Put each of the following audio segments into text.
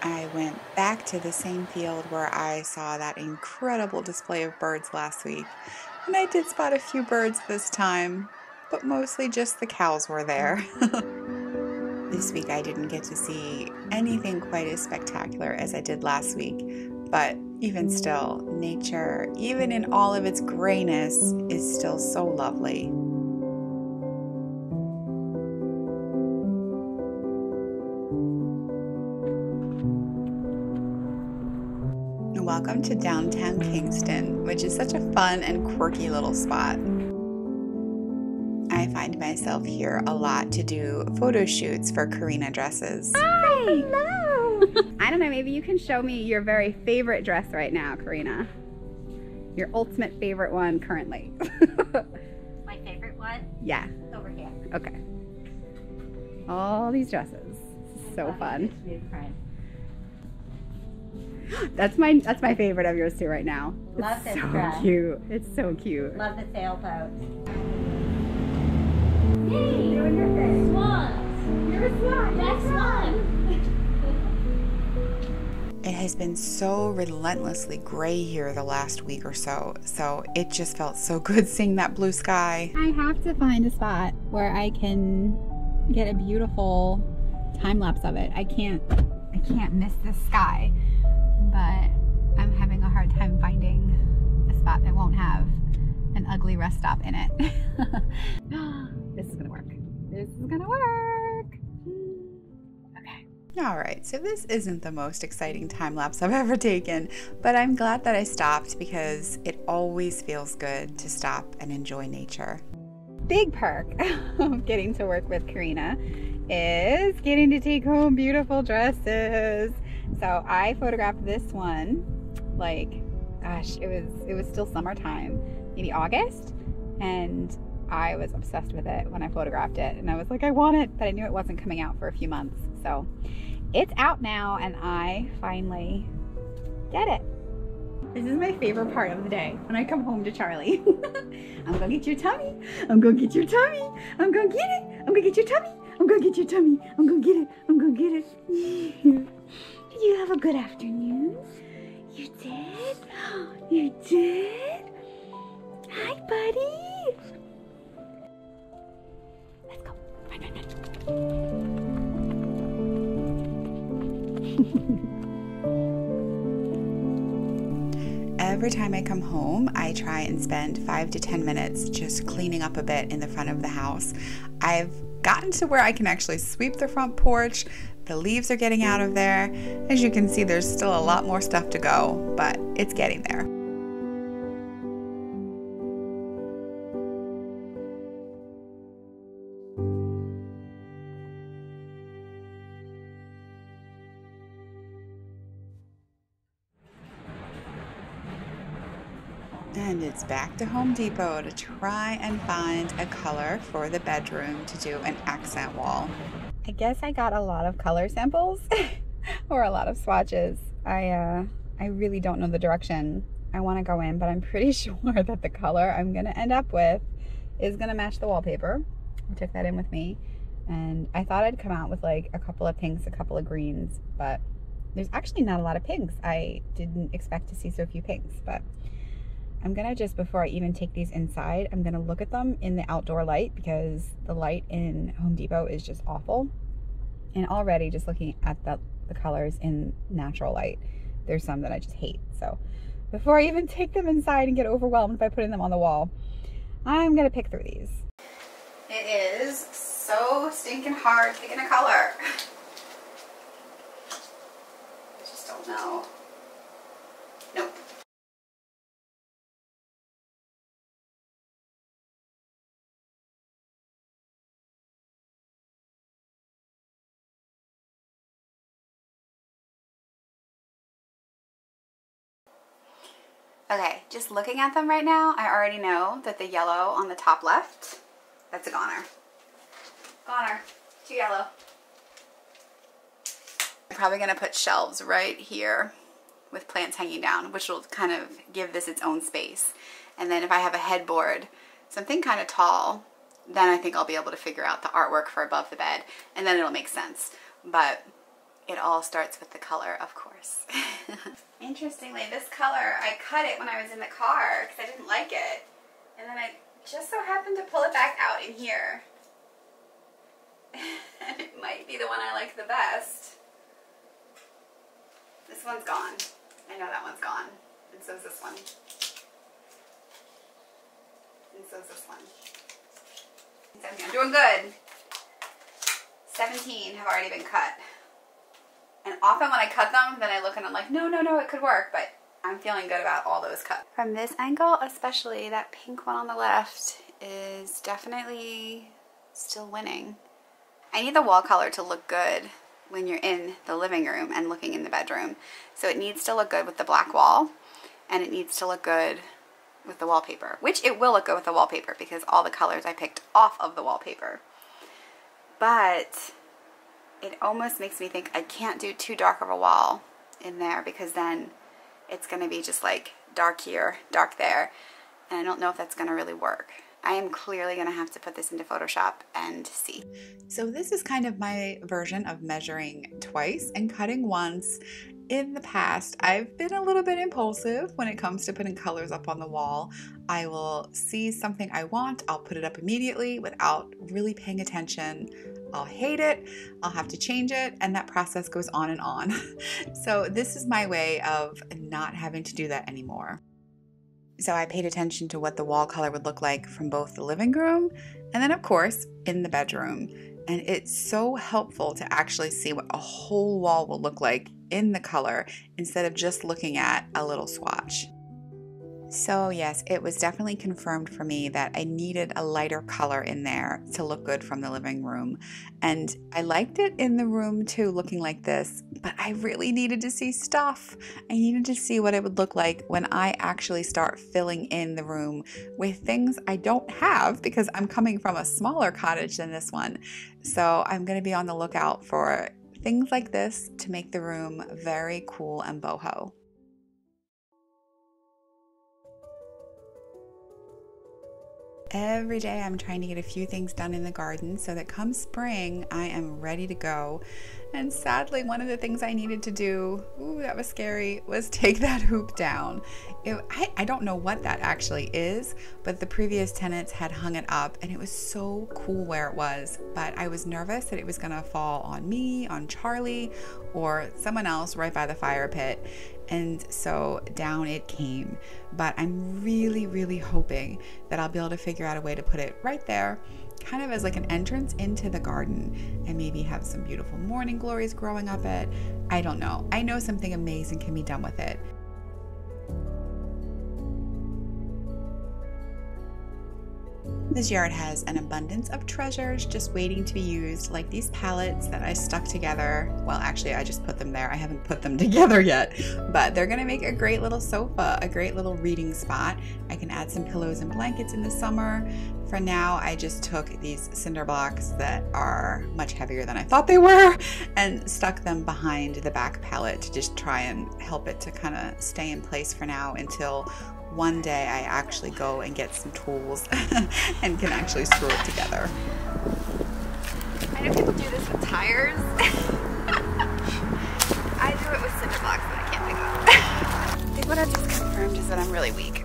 I went back to the same field where I saw that incredible display of birds last week, and I did spot a few birds this time, but mostly just the cows were there. This week I didn't get to see anything quite as spectacular as I did last week, but even still, nature, even in all of its grayness, is still so lovely. Welcome to downtown Kingston, which is such a fun and quirky little spot. I find myself here a lot to do photo shoots for Karina dresses. Hi! Hello! I don't know, maybe you can show me your very favorite dress right now, Karina. Your ultimate favorite one currently. My favorite one? Yeah. Over here. Okay. All these dresses. So fun. That's my favorite of yours too right now. Love this so dress. Cute. It's so cute. Love the sailboat. Yay! Doing your thing. Swans! You're a swan. That's one! It has been so relentlessly gray here the last week or so it just felt so good seeing that blue sky. I have to find a spot where I can get a beautiful time lapse of it. I can't miss this sky, but I'm having a hard time finding a spot that won't have an ugly rest stop in it. This is gonna work. This is gonna work. Okay. All right, so this isn't the most exciting time lapse I've ever taken, but I'm glad that I stopped because it always feels good to stop and enjoy nature. Big perk of getting to work with Karina is getting to take home beautiful dresses. So I photographed this one, like, gosh, it was still summertime, maybe August, and I was obsessed with it when I photographed it, and I was like, I want it, but I knew it wasn't coming out for a few months. So it's out now, and I finally get it. This is my favorite part of the day, when I come home to Charlie. I'm gonna get your tummy. I'm gonna get your tummy. I'm gonna get it. I'm gonna get your tummy. I'm gonna get your tummy. I'm gonna get it. I'm gonna get it. Did you have a good afternoon? You did? You did? Hi, buddy. Let's go. Run. Every time I come home, I try and spend 5 to 10 minutes just cleaning up a bit in the front of the house. I've gotten to where I can actually sweep the front porch. The leaves are getting out of there. As you can see, there's still a lot more stuff to go, but it's getting there. And it's back to Home Depot to try and find a color for the bedroom to do an accent wall. I guess I got a lot of color samples or a lot of swatches. I really don't know the direction I want to go in, but I'm pretty sure that the color I'm going to end up with is going to match the wallpaper. I took that in with me, and I thought I'd come out with like a couple of pinks, a couple of greens, but there's actually not a lot of pinks. I didn't expect to see so few pinks, but I'm gonna just, before I even take these inside, I'm gonna look at them in the outdoor light because the light in Home Depot is just awful. And already just looking at the colors in natural light, there's some that I just hate. So before I even take them inside and get overwhelmed by putting them on the wall, I'm gonna pick through these. It is so stinking hard picking a color. I just don't know. Nope. Okay, just looking at them right now, I already know that the yellow on the top left, that's a goner. Goner, too yellow. I'm probably gonna put shelves right here with plants hanging down, which will kind of give this its own space. And then if I have a headboard, something kind of tall, then I think I'll be able to figure out the artwork for above the bed, and then it'll make sense. But it all starts with the color, of course. Interestingly, this color, I cut it when I was in the car because I didn't like it. And then I just so happened to pull it back out in here. And it might be the one I like the best. This one's gone. I know that one's gone. And so is this one. And so is this one. I'm doing good. 17 have already been cut. And often when I cut them, then I look and I'm like, no, it could work. But I'm feeling good about all those cuts. From this angle especially, that pink one on the left is definitely still winning. I need the wall color to look good when you're in the living room and looking in the bedroom. So it needs to look good with the black wall, and it needs to look good with the wallpaper, which it will look good with the wallpaper because all the colors I picked off of the wallpaper. But it almost makes me think I can't do too dark of a wall in there because then it's going to be just like dark here, dark there, and I don't know if that's going to really work. I am clearly going to have to put this into Photoshop and see. So this is kind of my version of measuring twice and cutting once. In the past, I've been a little bit impulsive when it comes to putting colors up on the wall. I will see something I want, I'll put it up immediately without really paying attention. I'll hate it, I'll have to change it, and that process goes on and on. So this is my way of not having to do that anymore. So I paid attention to what the wall color would look like from both the living room and then of course in the bedroom. And it's so helpful to actually see what a whole wall will look like in the color instead of just looking at a little swatch. So yes, it was definitely confirmed for me that I needed a lighter color in there to look good from the living room. And I liked it in the room too, looking like this, but I really needed to see stuff. I needed to see what it would look like when I actually start filling in the room with things I don't have because I'm coming from a smaller cottage than this one. So I'm going to be on the lookout for things like this to make the room very cool and boho. Every day I'm trying to get a few things done in the garden so that come spring I am ready to go. And sadly, one of the things I needed to do, ooh, that was scary, was take that hoop down. I don't know what that actually is, but the previous tenants had hung it up and it was so cool where it was. But I was nervous that it was gonna fall on me, on Charlie, or someone else right by the fire pit. And so down it came. But I'm really hoping that I'll be able to figure out a way to put it right there, kind of as like an entrance into the garden, and maybe have some beautiful morning glories growing up it. I don't know. I know something amazing can be done with it. This yard has an abundance of treasures just waiting to be used, like these pallets that I stuck together. Well, actually, I just put them there. I haven't put them together yet, but they're gonna make a great little sofa, a great little reading spot. I can add some pillows and blankets in the summer. For now, I just took these cinder blocks that are much heavier than I thought they were and stuck them behind the back pallet to just try and help it to kind of stay in place for now until one day I actually go and get some tools and can actually screw it together. I know people do this with tires. I do it with cinder blocks that I can't pick up. I think what I've just confirmed is that I'm really weak.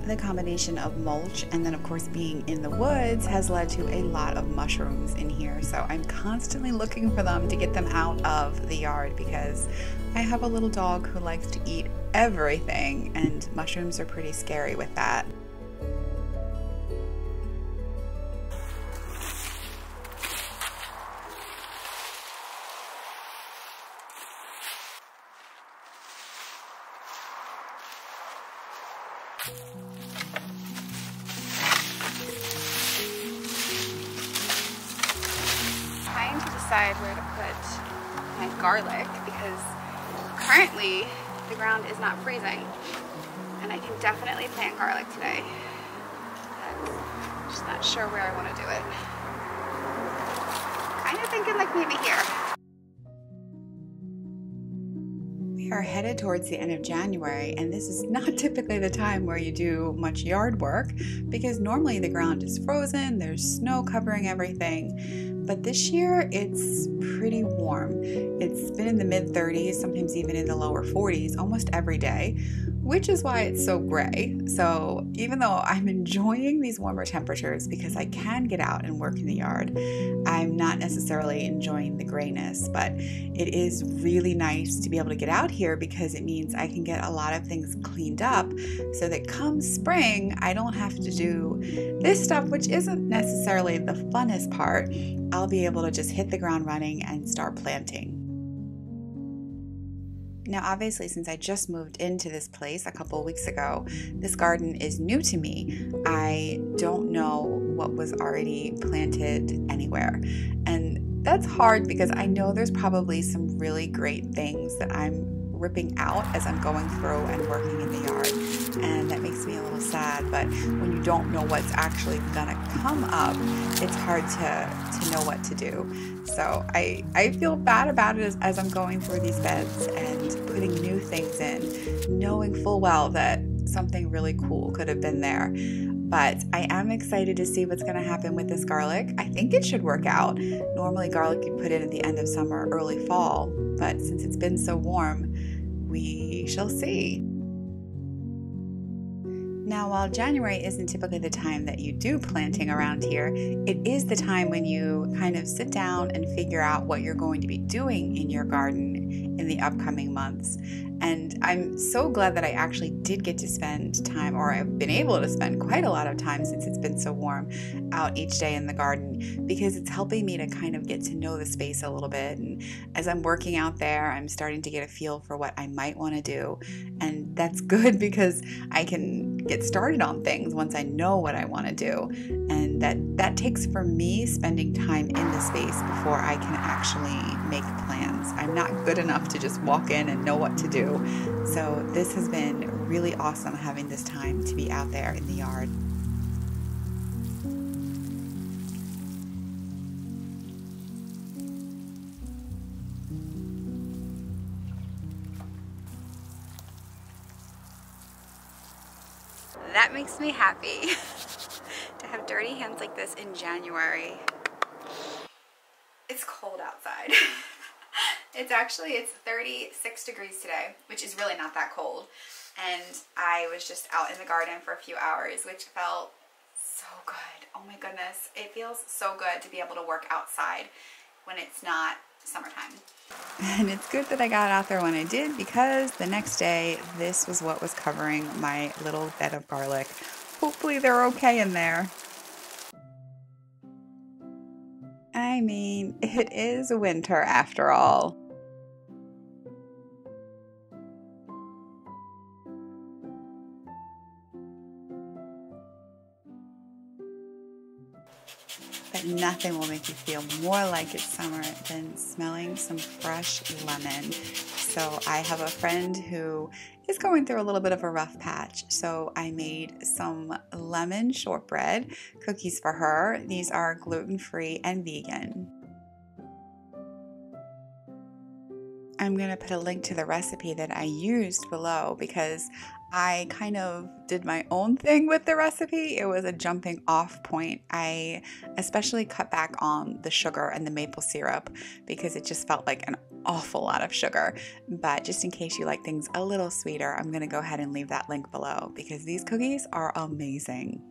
The combination of mulch and then of course being in the woods has led to a lot of mushrooms in here, so I'm constantly looking for them to get them out of the yard because I have a little dog who likes to eat everything and mushrooms are pretty scary with that. Trying to decide where to put my garlic because currently the ground is not freezing and I can definitely plant garlic today. I'm just not sure where I want to do it. Kind of thinking like maybe here. We We are headed towards the end of January, and this is not typically the time where you do much yard work because normally the ground is frozen, there's snow covering everything. But this year it's pretty warm. It's been in the mid-30s, sometimes even in the lower 40s almost every day, which is why it's so gray. So even though I'm enjoying these warmer temperatures because I can get out and work in the yard, I'm not necessarily enjoying the grayness, but it is really nice to be able to get out here because it means I can get a lot of things cleaned up so that come spring, I don't have to do this stuff, which isn't necessarily the funnest part. I'll be able to just hit the ground running and start planting. Now, obviously, since I just moved into this place a couple of weeks ago, this garden is new to me. I don't know what was already planted anywhere. And that's hard because I know there's probably some really great things that I'm ripping out as I'm going through and working in the yard. And that makes me a little sad, but when you don't know what's actually gonna come up, it's hard to know what to do. So I feel bad about it as I'm going through these beds and putting new things in, knowing full well that something really cool could have been there. But I am excited to see what's going to happen with this garlic. I think it should work out. Normally garlic you put in at the end of summer, early fall, but since it's been so warm, we shall see. Now, while January isn't typically the time that you do planting around here, it is the time when you kind of sit down and figure out what you're going to be doing in your garden in the upcoming months. And I'm so glad that I actually did get to spend time, or I've been able to spend quite a lot of time since it's been so warm, out each day in the garden, because it's helping me to kind of get to know the space a little bit. And as I'm working out there, I'm starting to get a feel for what I might want to do. And that's good because I can get started on things once I know what I want to do. And that takes, for me, spending time in the space before I can actually make plans. I'm not good enough to just walk in and know what to do. So this has been really awesome having this time to be out there in the yard. That makes me happy to have dirty hands like this in January. It's cold outside. It's 36 degrees today, which is really not that cold. And I was just out in the garden for a few hours, which felt so good. Oh my goodness. It feels so good to be able to work outside when it's not summertime. And it's good that I got out there when I did, because the next day, this was what was covering my little bed of garlic. Hopefully they're okay in there. I mean, it is winter after all. But nothing will make you feel more like it's summer than smelling some fresh lemon. So I have a friend who is going through a little bit of a rough patch. So I made some lemon shortbread cookies for her. These are gluten-free and vegan. I'm going to put a link to the recipe that I used below because I kind of did my own thing with the recipe. It was a jumping off point. I especially cut back on the sugar and the maple syrup because it just felt like an awful lot of sugar. But just in case you like things a little sweeter, I'm going to go ahead and leave that link below because these cookies are amazing.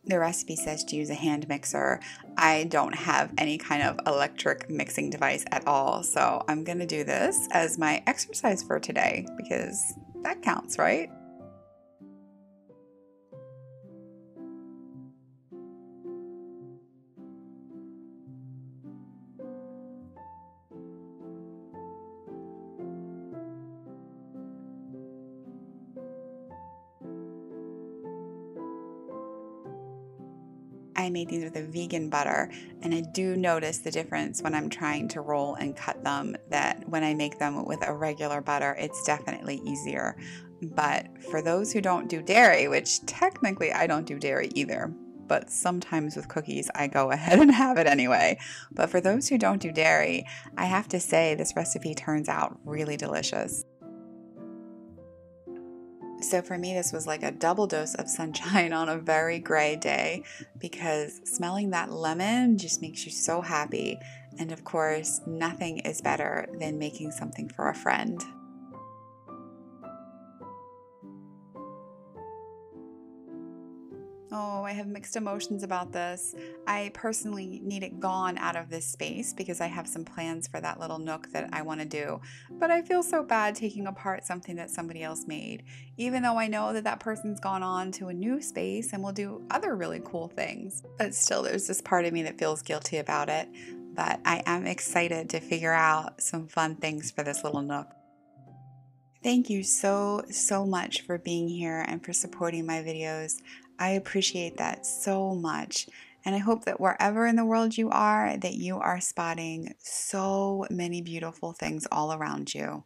The recipe says to use a hand mixer. I don't have any kind of electric mixing device at all, so I'm going to do this as my exercise for today because that counts, right? I made these with a vegan butter, and I do notice the difference when I'm trying to roll and cut them, that when I make them with a regular butter, it's definitely easier. But for those who don't do dairy, which technically I don't do dairy either, but sometimes with cookies I go ahead and have it anyway. But for those who don't do dairy, I have to say this recipe turns out really delicious. So for me, this was like a double dose of sunshine on a very gray day, because smelling that lemon just makes you so happy. And of course, nothing is better than making something for a friend. Oh, I have mixed emotions about this. I personally need it gone out of this space because I have some plans for that little nook that I want to do. But I feel so bad taking apart something that somebody else made, even though I know that that person's gone on to a new space and will do other really cool things. But still, there's this part of me that feels guilty about it. But I am excited to figure out some fun things for this little nook. Thank you so much for being here and for supporting my videos. I appreciate that so much. And I hope that wherever in the world you are, that you are spotting so many beautiful things all around you.